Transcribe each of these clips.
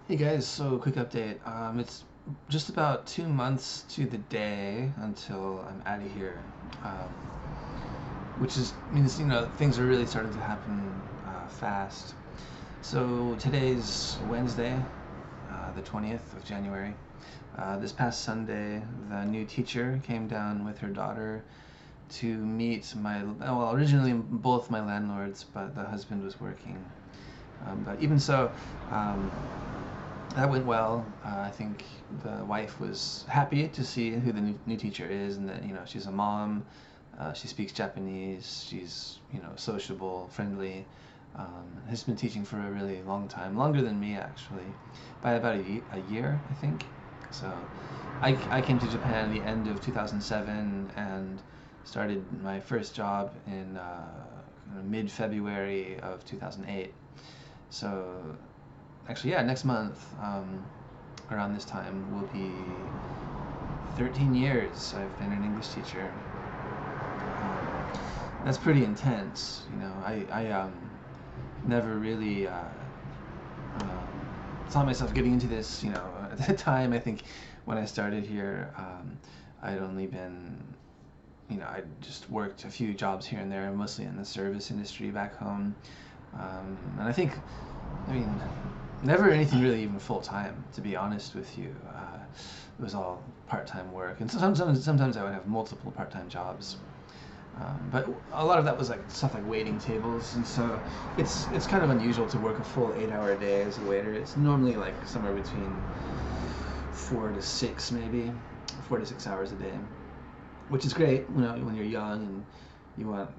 Hey guys, so quick update. It's just about 2 months to the day until I'm out of here, um, which is means things are really starting to happen fast. So today's Wednesday, the 20th of January. This past Sunday, the new teacher came down with her daughter to meet originally both my landlords, but the husband was working. But even so, um, that went well. I think the wife was happy to see who the new teacher is, and that she's a mom. She speaks Japanese. She's sociable, friendly. Has been teaching for a really long time, longer than me actually, by about a year I think. So, I came to Japan at the end of 2007 and started my first job in mid-February of 2008. So actually, yeah, next month, around this time, will be 13 years I've been an English teacher. That's pretty intense, I never really saw myself getting into this, at the time. I think when I started here, I'd only been, I just worked a few jobs here and there, mostly in the service industry back home. And I mean, never anything really even full time, to be honest with you. It was all part-time work, and sometimes I would have multiple part-time jobs. But a lot of that was like stuff like waiting tables, and so it's kind of unusual to work a full 8-hour day as a waiter. It's normally like somewhere between 4 to 6, maybe 4 to 6 hours a day, which is great, when you're young and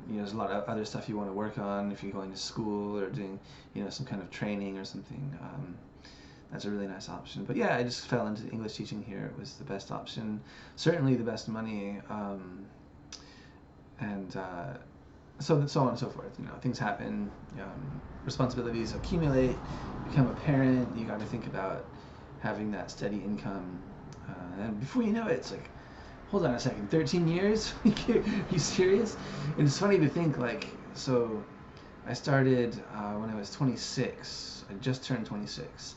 there's a lot of other stuff you want to work on if you're going to school or doing, some kind of training or something. That's a really nice option. But yeah, I just fell into English teaching here. It was the best option, certainly the best money, and so on and so forth. Things happen, responsibilities accumulate, become a parent. You got to think about having that steady income, and before you know it, it's like, hold on a second, 13 years? Are you serious? And it's funny to think, like, so I started when I was 26. I just turned 26.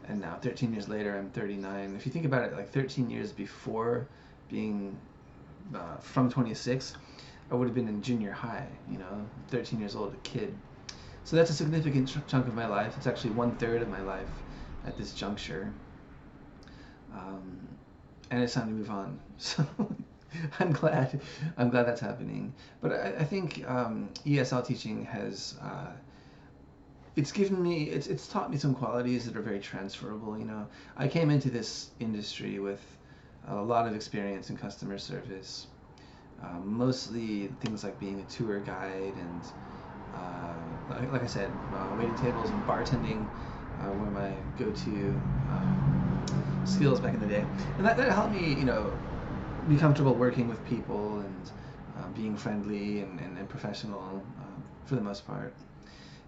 And now 13 years later, I'm 39. If you think about it, like 13 years before being from 26, I would have been in junior high, 13 years old, a kid. So that's a significant chunk of my life. It's actually 1/3 of my life at this juncture. Um, and it's time to move on. So I'm glad that's happening. But I think ESL teaching has it's taught me some qualities that are very transferable. I came into this industry with a lot of experience in customer service, mostly things like being a tour guide and like I said, waiting tables and bartending were my go-to skills back in the day, and that helped me, be comfortable working with people and being friendly and professional for the most part.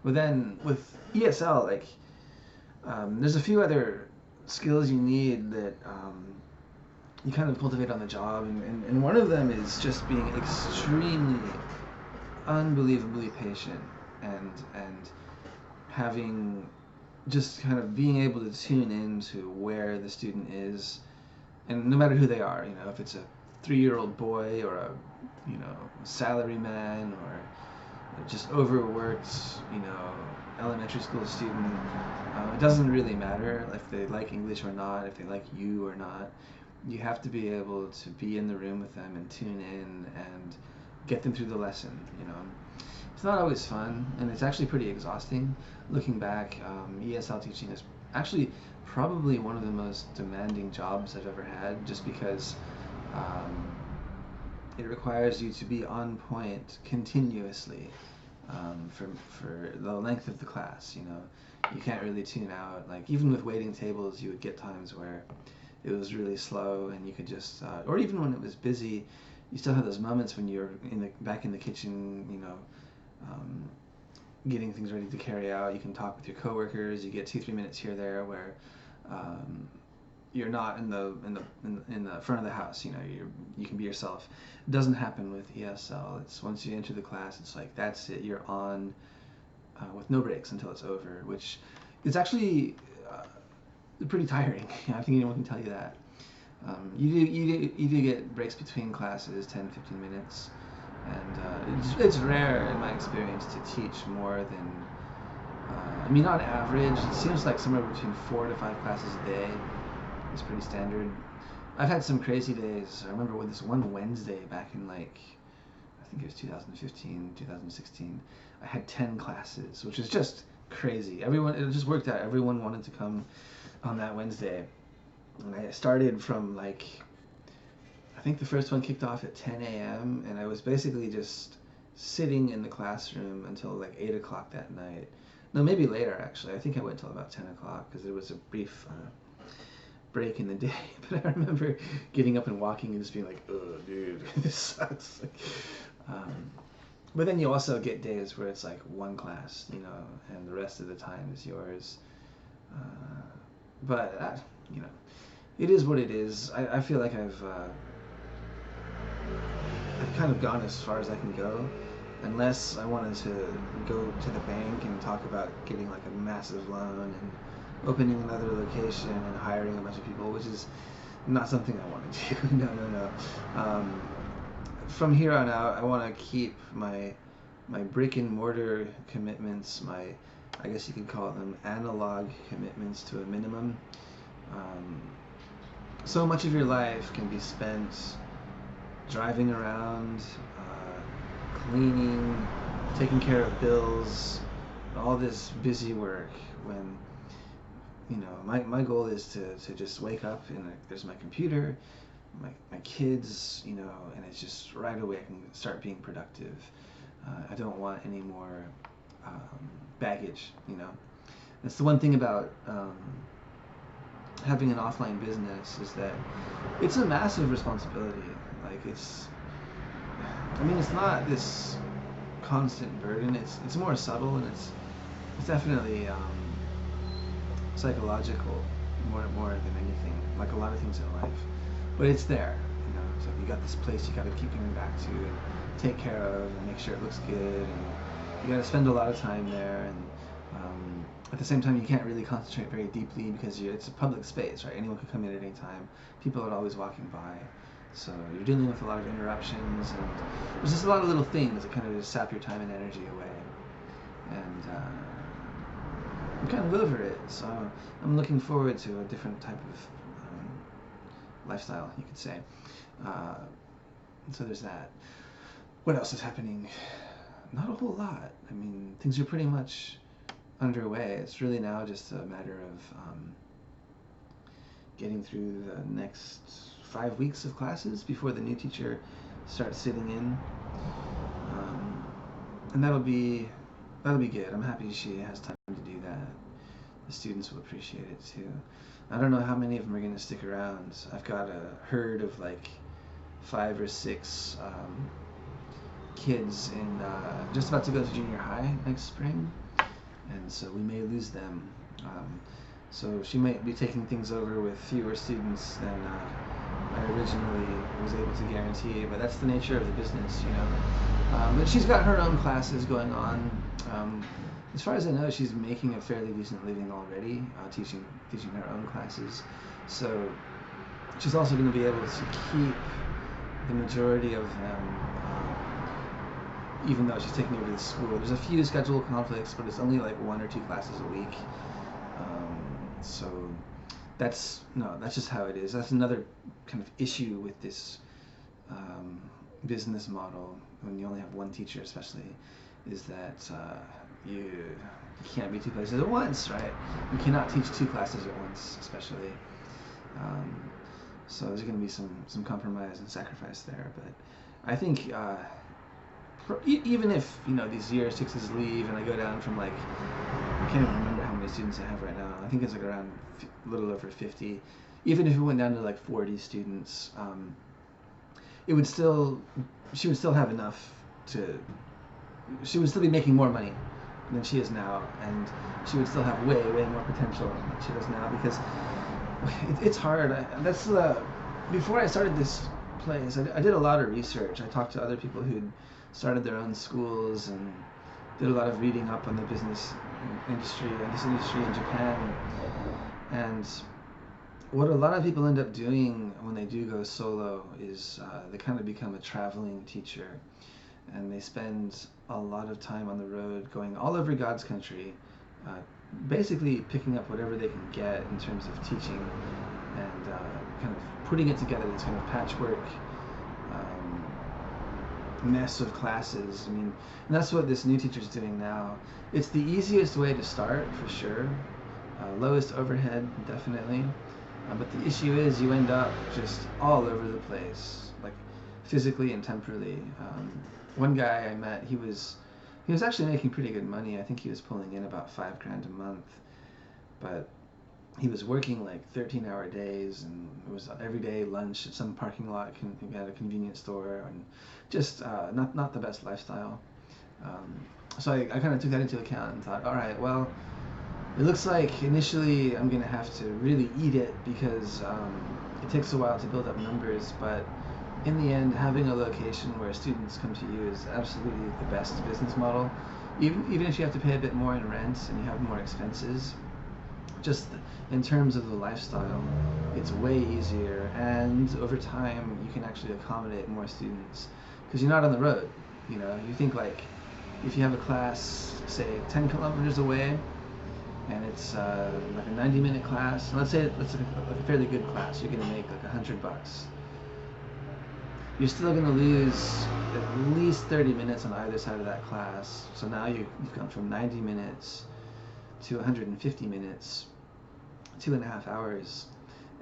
But then with ESL, like, there's a few other skills you need that you kind of cultivate on the job, and one of them is just being extremely, unbelievably patient and having just kind of being able to tune into where the student is, and no matter who they are, if it's a 3-year-old boy or a salary man or just overworked, elementary school student. It doesn't really matter if they like English or not, if they like you or not. You have to be able to be in the room with them and tune in and get them through the lesson. It's not always fun, and it's actually pretty exhausting. Looking back, ESL teaching is actually probably one of the most demanding jobs I've ever had, just because it requires you to be on point continuously, for the length of the class. You can't really tune out. Like, even with waiting tables, you would get times where it was really slow, and you could just, or even when it was busy, you still have those moments when you're back in the kitchen, um, getting things ready to carry out. You can talk with your coworkers. You get 2-3 minutes here or there where um, you're not in the front of the house. You can be yourself. It doesn't happen with ESL. It's once you enter the class, it's like that's it. You're on with no breaks until it's over, which is actually pretty tiring. I think anyone can tell you that. You do get breaks between classes, 10, 15 minutes, and it's rare in my experience to teach more than, I mean, on average, it seems like somewhere between 4 to 5 classes a day is pretty standard. I've had some crazy days. I remember with this one Wednesday back in like, I think it was 2015, 2016, I had 10 classes, which is just crazy. It just worked out. Everyone wanted to come on that Wednesday. And I started from like, I think the first one kicked off at 10 a.m. and I was basically just sitting in the classroom until like 8 o'clock that night. No, maybe later actually. I think I went till about 10 o'clock because there was a brief break in the day. But I remember getting up and walking and just being like, oh, dude, this sucks. But then you also get days where it's like one class, and the rest of the time is yours. But it is what it is. I feel like I've kind of gone as far as I can go, unless I wanted to go to the bank and talk about getting like a massive loan and opening another location and hiring a bunch of people, which is not something I want to do. No. From here on out, I want to keep my brick and mortar commitments, I guess you could call them analog commitments, to a minimum. So much of your life can be spent driving around, cleaning, taking care of bills, all this busy work, when my goal is to just wake up and there's my computer, my kids, and it's just right away I can start being productive. I don't want any more baggage. That's the one thing about having an offline business, is that it's a massive responsibility. Like it's not this constant burden. It's more subtle, and it's definitely psychological more than anything. Like a lot of things in life, but it's there. It's like you got this place you got to keep coming back to and take care of and make sure it looks good, and you got to spend a lot of time there. And at the same time, you can't really concentrate very deeply because it's a public space, right? Anyone can come in at any time. People are always walking by. So you're dealing with a lot of interruptions, and there's just a lot of little things that kind of just sap your time and energy away. And I'm kind of over it. So I'm looking forward to a different type of lifestyle, you could say. So there's that. What else is happening? Not a whole lot. I mean, things are pretty much underway. It's really now just a matter of getting through the next 5 weeks of classes before the new teacher starts sitting in, and that'll be good. I'm happy she has time to do that. The students will appreciate it too. I don't know how many of them are going to stick around. I've got a herd of like 5 or 6 kids in just about to go to junior high next spring, and so we may lose them. So she might be taking things over with fewer students than I originally was able to guarantee, but that's the nature of the business, But she's got her own classes going on. As far as I know, she's making a fairly decent living already, teaching her own classes. So she's also going to be able to keep the majority of them, even though she's taking over the school. There's a few schedule conflicts, but it's only like 1 or 2 classes a week. So that's just how it is. That's another kind of issue with this business model, when you only have one teacher especially, is that you can't be 2 places at once, right? You cannot teach 2 classes at once, especially. So there's going to be some compromise and sacrifice there. But I think even if these year 6s leave and I go down from like, I can't even remember how many students I have right now. I think it's like around a little over 50. Even if it went down to like 40 students, she would still have enough she would still be making more money than she is now, and she would still have way more potential than she does now, because it's hard. Before I started this place, I did a lot of research. I talked to other people who'd started their own schools and did a lot of reading up on the business industry and this industry in Japan. And what a lot of people end up doing when they do go solo is they kind of become a traveling teacher, and they spend a lot of time on the road going all over God's country, uh, basically picking up whatever they can get in terms of teaching, and kind of putting it together, this kind of patchwork mess of classes. I mean, and that's what this new teacher is doing now. It's the easiest way to start, for sure. Lowest overhead, definitely. But the issue is you end up just all over the place, like physically and temporally. One guy I met, he was actually making pretty good money. I think he was pulling in about $5,000 a month, but he was working like 13-hour days, and it was every day lunch at some parking lot at a convenience store, and just not the best lifestyle. So I kind of took that into account and thought, all right, well, it looks like initially I'm going to have to really eat it, because it takes a while to build up numbers, but in the end, having a location where students come to you is absolutely the best business model. Even if you have to pay a bit more in rent and you have more expenses, just in terms of the lifestyle, it's way easier, and over time you can actually accommodate more students because you're not on the road. You know, you think like if you have a class, say 10 kilometers away, and it's like a 90-minute class, and let's say it's like a fairly good class, you're gonna make like $100. You're still gonna lose at least 30 minutes on either side of that class. So now you've gone from 90 minutes to 150 minutes, 2.5 hours,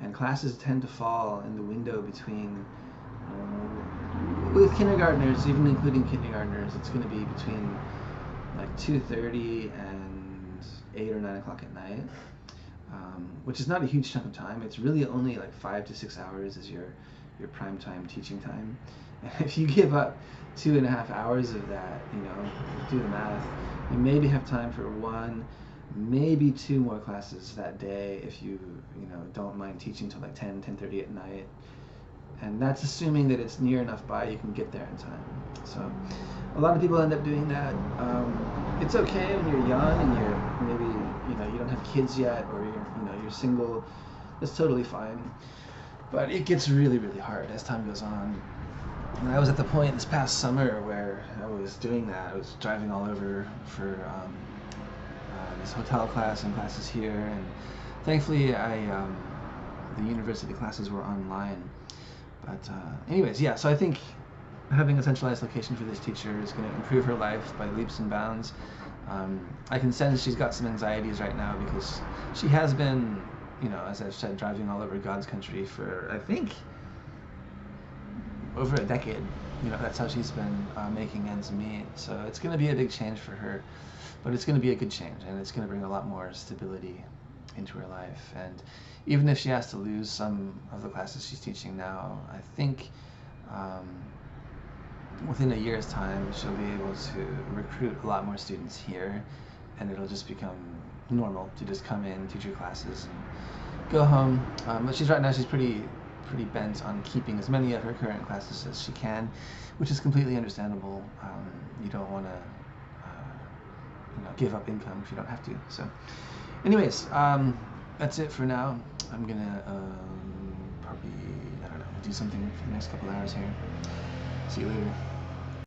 and classes tend to fall in the window between, with kindergartners, even including kindergartners, it's going to be between like 2:30 and 8 or 9 o'clock at night, which is not a huge chunk of time. It's really only like 5 to 6 hours is your prime time teaching time. And if you give up 2.5 hours of that, you know, do the math, you maybe have time for one, maybe 2 more classes that day if you don't mind teaching till like 10:30 at night. And that's assuming that it's near enough by you can get there in time. So a lot of people end up doing that. It's okay when you're young and you're maybe you don't have kids yet, or you're single. It's totally fine. But it gets really, really hard as time goes on. And I was at the point this past summer where I was doing that. I was driving all over for this hotel class and classes here, and thankfully the university classes were online. But anyways, yeah, so I think having a centralized location for this teacher is going to improve her life by leaps and bounds. I can sense she's got some anxieties right now because she has been, as I've said, driving all over God's country for, I think, over a decade. That's how she's been making ends meet. So it's going to be a big change for her, but it's going to be a good change, and it's going to bring a lot more stability into her life. And even if she has to lose some of the classes she's teaching now, I think within a year's time she'll be able to recruit a lot more students here, and it'll just become normal to just come in, teach your classes, and go home. But right now she's pretty bent on keeping as many of her current classes as she can, which is completely understandable. You don't want to give up income if you don't have to. So anyways, that's it for now. I'm gonna probably, I don't know, do something for the next couple hours here. See you later.